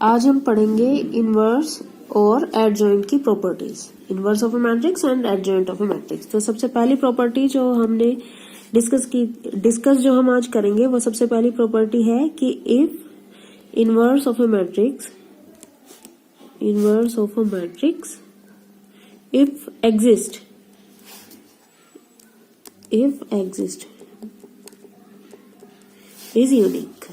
आज हम पढ़ेंगे इनवर्स और एडजॉइंट की properties, inverse of A matrix and adjoint of A matrix. तो सबसे पहली प्रॉपर्टी जो हमने डिस्कस जो हम आज करेंगे वो सबसे पहली प्रॉपर्टी है कि if inverse of A matrix if exist is unique.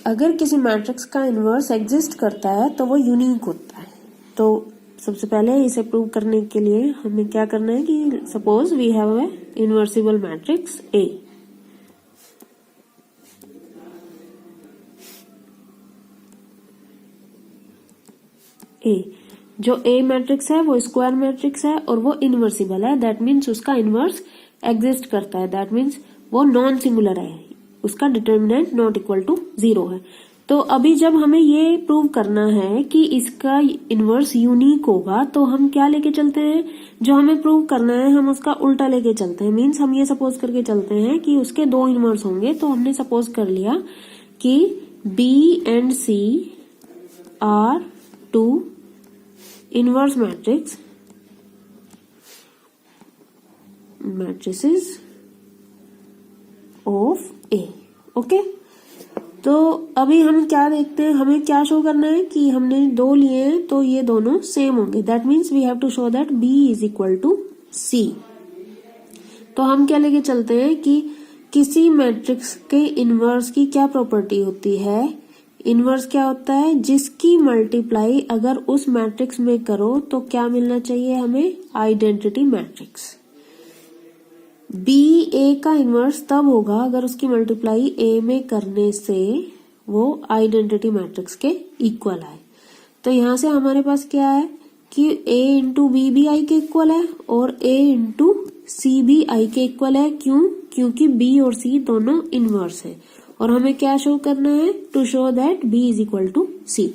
अगर किसी मैट्रिक्स का इनवर्स एग्जिस्ट करता है तो वो यूनिक होता है। तो सबसे पहले इसे प्रूव करने के लिए हमें क्या करना है कि suppose we have a invertible matrix A. जो ए मैट्रिक्स है वो स्क्वायर मैट्रिक्स है और वो इनवर्सिबल है। दैट मीन्स उसका इनवर्स एग्जिस्ट करता है। दैट मीन्स वो नॉन सिंगुलर है, उसका डिटर्मिनेंट नॉट इक्वल टू 0 है। तो अभी जब हमें ये प्रूव करना है कि इसका इनवर्स यूनिक होगा तो हम क्या लेके चलते हैं, जो हमें प्रूव करना है हम उसका उल्टा लेके चलते हैं। मीन्स हम ये सपोज करके चलते हैं कि उसके दो इनवर्स होंगे। तो हमने सपोज कर लिया कि B and C are two inverse matrices of A। Okay, तो अभी हम क्या देखते हैं, हमें क्या शो करना है कि हमने दो लिए हैं तो ये दोनों सेम होंगे। That means we have to show that B is equal to C। तो हम क्या लेके चलते हैं कि किसी मैट्रिक्स के इनवर्स की क्या प्रॉपर्टी होती है। इनवर्स क्या होता है, जिसकी मल्टीप्लाई अगर उस मैट्रिक्स में करो तो क्या मिलना चाहिए हमें, आइडेंटिटी मैट्रिक्स। बी ए का इनवर्स तब होगा अगर उसकी मल्टीप्लाई ए में करने से वो आइडेंटिटी मैट्रिक्स के इक्वल आए। तो यहां से हमारे पास क्या है कि ए इंटू बी भी आई के इक्वल है और ए इंटू सी भी आई के इक्वल है। क्यों? क्योंकि बी और सी दोनों इनवर्स है और हमें क्या शो करना है, to show that B is equal to C.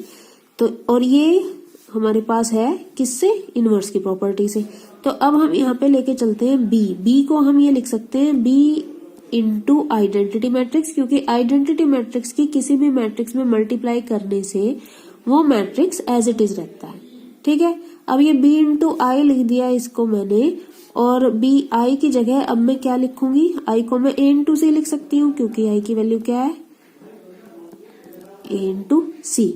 तो और ये हमारे पास है किससे, इनवर्स की प्रॉपर्टी से। तो अब हम यहाँ पे लेके चलते हैं बी को हम ये लिख सकते हैं बी इंटू आइडेंटिटी मैट्रिक्स, क्योंकि आइडेंटिटी मैट्रिक्स की किसी भी मैट्रिक्स में मल्टीप्लाई करने से वो मैट्रिक्स एज इट इज रहता है। ठीक है, अब ये बी इंटू आई लिख दिया इसको मैंने, और बी आई की जगह अब मैं क्या लिखूंगी, आई को मैं ए इंटू सी लिख सकती हूँ क्योंकि आई की वैल्यू क्या है, ए इंटू सी।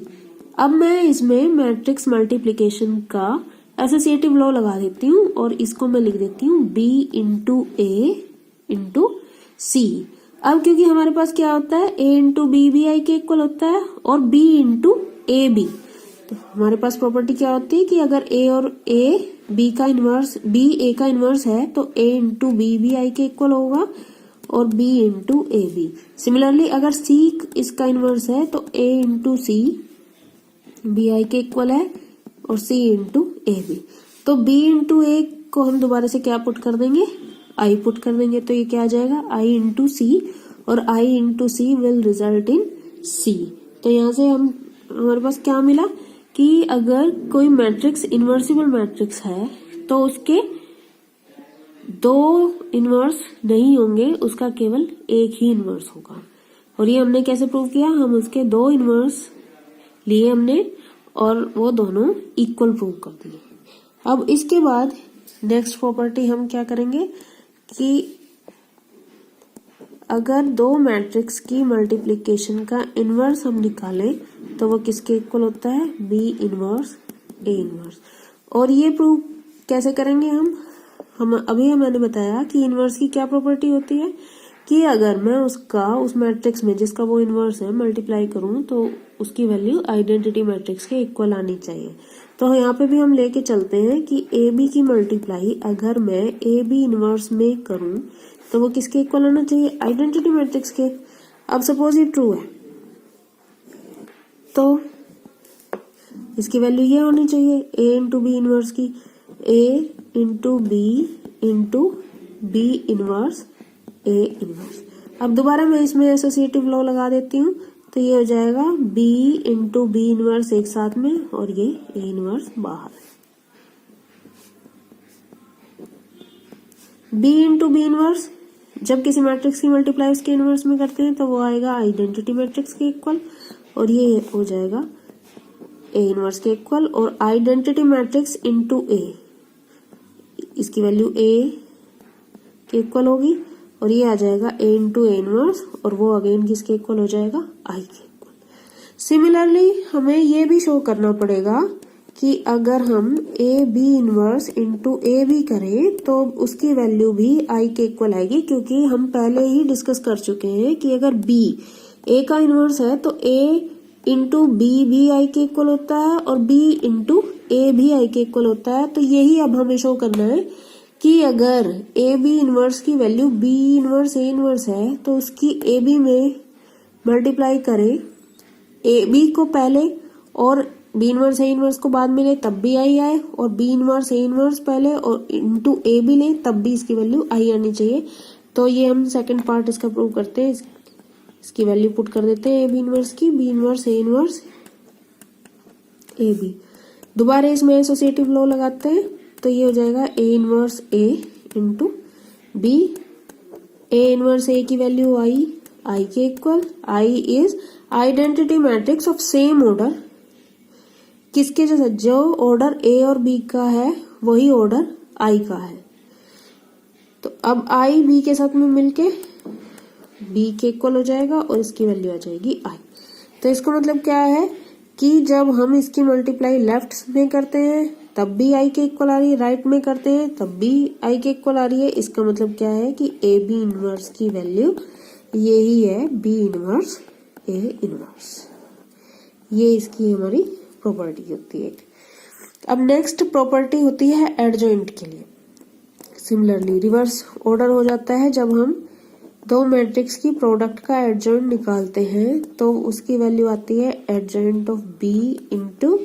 अब मैं इसमें मैट्रिक्स मल्टीप्लीकेशन का एसोसिएटिव लॉ लगा देती हूँ और इसको मैं लिख देती हूँ बी इंटू ए इंटू सी। अब क्योंकि हमारे पास क्या होता है, ए इंटू बी भी आई के इक्वल होता है और बी इंटू ए बी। तो हमारे पास प्रॉपर्टी क्या होती है कि अगर ए और ए बी का इनवर्स, बी ए का इनवर्स है तो ए इंटू बी भी आई के इक्वल होगा और B into A B. Similarly अगर सी इसका इनवर्स है तो ए इंटू सी बी आई के इक्वल है और सी इंटू ए बी। तो बी इंटू ए को हम दोबारा से क्या पुट कर देंगे, आई पुट कर देंगे। तो ये क्या आ जाएगा, आई इंटू सी, और I into C will result in C. तो यहाँ से हमारे पास क्या मिला कि अगर कोई मैट्रिक्स इनवर्सिबल मैट्रिक्स है तो उसके दो इनवर्स नहीं होंगे, उसका केवल एक ही इनवर्स होगा। और ये हमने कैसे प्रूव किया, हम उसके दो इनवर्स लिए हमने और वो दोनों इक्वल प्रूव कर दिए। अब इसके बाद नेक्स्ट प्रॉपर्टी हम क्या करेंगे कि अगर दो मैट्रिक्स की मल्टीप्लिकेशन का इनवर्स हम निकालें तो वो किसके इक्वल होता है, बी इनवर्स ए इनवर्स। और ये प्रूव कैसे करेंगे हम अभी मैंने बताया कि इनवर्स की क्या प्रॉपर्टी होती है कि अगर मैं उस मैट्रिक्स में जिसका वो इनवर्स है मल्टीप्लाई करूं तो उसकी वैल्यू आइडेंटिटी मैट्रिक्स के इक्वल आनी चाहिए। तो यहाँ पे भी हम लेके चलते हैं कि ए बी की मल्टीप्लाई अगर मैं ए बी इनवर्स में करूं तो वो किसके इक्वल आना चाहिए, आइडेंटिटी मैट्रिक्स के। अब सपोज ये ट्रू है तो इसकी वैल्यू ये होनी चाहिए ए इंटू बी इनवर्स की, A into B inverse A inverse. अब दोबारा मैं इसमें एसोसिएटिव लॉ लगा देती हूँ तो ये हो जाएगा बी इंटू बी इनवर्स एक साथ में और ये ए इनवर्स बाहर। बी इंटू बी इनवर्स जब किसी मैट्रिक्स की मल्टीप्लाई उसके इनवर्स में करते हैं तो वो आएगा आइडेंटिटी मैट्रिक्स के इक्वल, और ये हो जाएगा ए इनवर्स के इक्वल, और आइडेंटिटी मैट्रिक्स इनटू ए, इसकी वैल्यू ए के इक्वल होगी, और ये आ जाएगा ए इंटू ए इनवर्स, और वो अगेन किसके इक्वल हो जाएगा, आई के इक्वल। सिमिलरली हमें ये भी शो करना पड़ेगा कि अगर हम A B inverse into A B करें तो उसकी वैल्यू भी आई के इक्वल आएगी, क्योंकि हम पहले ही डिस्कस कर चुके हैं कि अगर बी ए का इनवर्स है तो ए इंटू बी भी आई के इक्वल होता है, और बी इंटू ए भी आई के इक्वल होता है। तो यही अब हमें शो करना है कि अगर ए बी इनवर्स की value B inverse A inverse है तो उसकी ए बी में मल्टीप्लाई करें, ए बी को पहले और बी इनवर्स ए इनवर्स को बाद में ले तब भी आई आए, और बी इनवर्स ए इनवर्स पहले और इंटू ए भी ले तब भी इसकी वैल्यू आई आनी चाहिए। तो ये हम सेकंड पार्ट इसका प्रूव करते हैं, इसकी वैल्यू पुट कर देते हैं ए बी इनवर्स की, B inverse A inverse A B. दोबारा इसमें एसोसिएटिव लॉ लगाते हैं तो ये हो जाएगा A inverse A into B, A inverse A की वैल्यू आई के equal, I is identity matrix of same order, किसके जैसा, जो ऑर्डर ए और बी का है वही ऑर्डर आई का है। तो अब आई बी के साथ में मिलके बी के इक्वल हो जाएगा और इसकी वैल्यू आ जाएगी आई। तो इसका मतलब क्या है कि जब हम इसकी मल्टीप्लाई लेफ्ट में करते हैं तब भी आई के इक्वल आ रही है, राइट में करते हैं तब भी आई के इक्वल आ रही है। इसका मतलब क्या है कि ए बी इनवर्स की वैल्यू यही है बी इनवर्स ए इनवर्स, ये इसकी हमारी प्रॉपर्टी होती है। अब नेक्स्ट प्रॉपर्टी होती है एडजॉइंट के लिए। सिमिलरली रिवर्स ऑर्डर हो जाता है जब हम दो मैट्रिक्स की प्रोडक्ट का एडजॉइंट निकालते हैं तो उसकी वैल्यू आती है adjoint of B into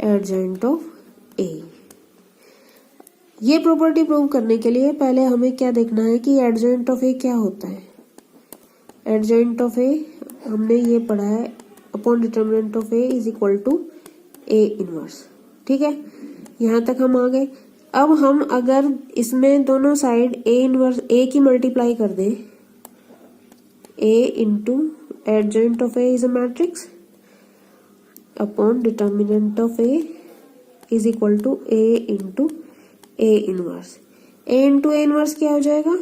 adjoint of A. ये प्रॉपर्टी प्रूव करने के लिए पहले हमें क्या देखना है कि एडजॉइंट ऑफ ए क्या होता है। एडजॉइंट ऑफ ए हमने ये पढ़ा है, upon determinant of A is equal to A inverse. ठीक है, यहां तक हम आ गए। अब हम अगर इसमें दोनों साइड ए इनवर्स ए की मल्टीप्लाई कर दें, A into adjoint of A is a matrix upon determinant of A is equal to A into A inverse. A into A inverse क्या हो जाएगा,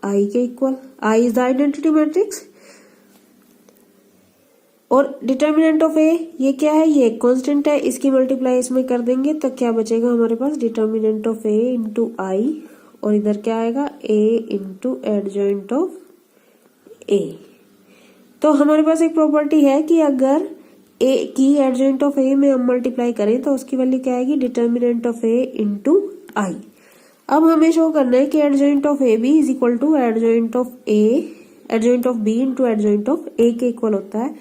आई के equal, I is the identity matrix, और determinant of A ये क्या है, ये constant है, इसकी मल्टीप्लाई इसमें कर देंगे तो क्या बचेगा हमारे पास, डिटर्मिनेंट ऑफ ए इंटू आई, और इधर क्या आएगा ए इंटू एडजॉइंट ऑफ ए। तो हमारे पास एक प्रॉपर्टी है कि अगर ए की एडजॉइंट ऑफ ए में हम मल्टीप्लाई करें तो उसकी वैल्यू क्या आएगी, determinant of A into I. अब हमें शो करना है कि adjoint of A B is equal to adjoint of A, adjoint of B into adjoint of A के इक्वल होता है।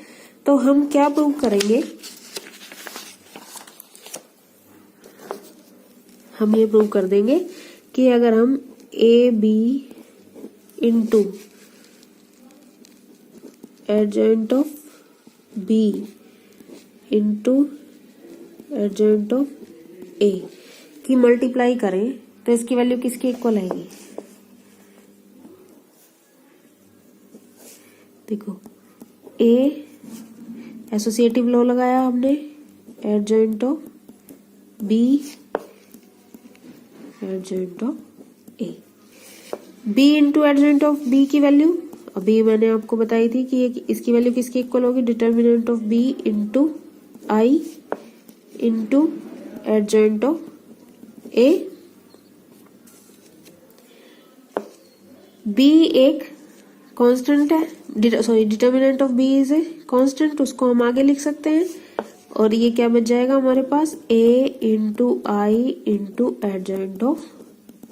तो हम क्या प्रूव करेंगे, हम ये प्रूव कर देंगे कि अगर हम A B into adjoint of B into adjoint of A की मल्टीप्लाई करें तो इसकी वैल्यू किसके इक्वल आएगी, देखो ए एसोसिएटिव लॉ लगाया हमने, adjoint of B adjoint of A, B into adjoint of B की वैल्यू अभी मैंने आपको बताई थी कि इसकी वैल्यू किसके इक्वल होगी, determinant of B into I into adjoint of A. B एक कांस्टेंट है, sorry determinant of B is a constant, उसको हम आगे लिख सकते हैं, और ये क्या बच जाएगा हमारे पास, A into I into adjoint of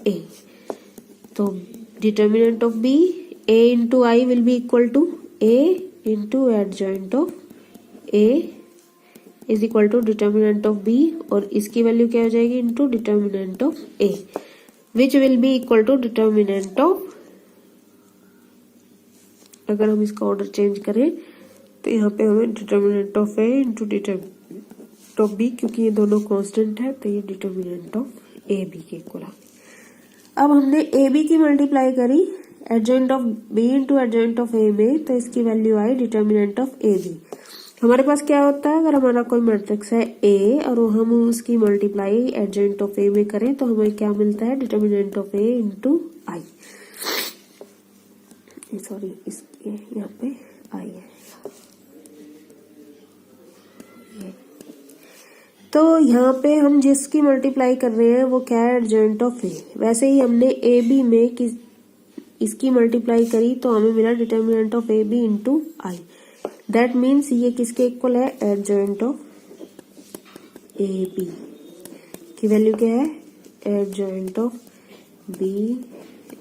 A. तो determinant of B A into I will be equal to A into adjoint of A is equal to determinant of B, और इसकी वैल्यू क्या हो जाएगी, into determinant of A which will be equal to determinant of, अगर हम इसका order change करें तो यहाँ पे हमें determinant of A into determinant of B, क्योंकि ये दोनों कांस्टेंट है तो ये डिटर्मिनेंट ऑफ ए बी के इक्वल आ गई। अब हमने ए बी की मल्टीप्लाई करी adjoint of B into adjoint of A में, तो इसकी वैल्यू आई डिटर्मिनेंट ऑफ ए बी। हमारे पास क्या होता है, अगर हमारा कोई मैट्रिक्स है ए और हम उसकी मल्टीप्लाई एडजॉइंट ऑफ ए में करें तो हमें क्या मिलता है, determinant of A into I. Sorry, इसके यहाँ पे आई है। तो यहाँ पे हम जिसकी मल्टीप्लाई कर रहे हैं वो क्या है, एडजॉइंट ऑफ ए। वैसे ही हमने ए बी में इसकी मल्टीप्लाई करी तो हमें मिला determinant of A B into I. That means ये किसके इक्वल है, एडजॉइंट ऑफ ए बी की वैल्यू क्या है, adjoint of B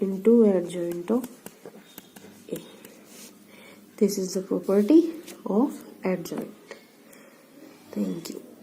into adjoint of A. This is the property of adjoint. Thank you.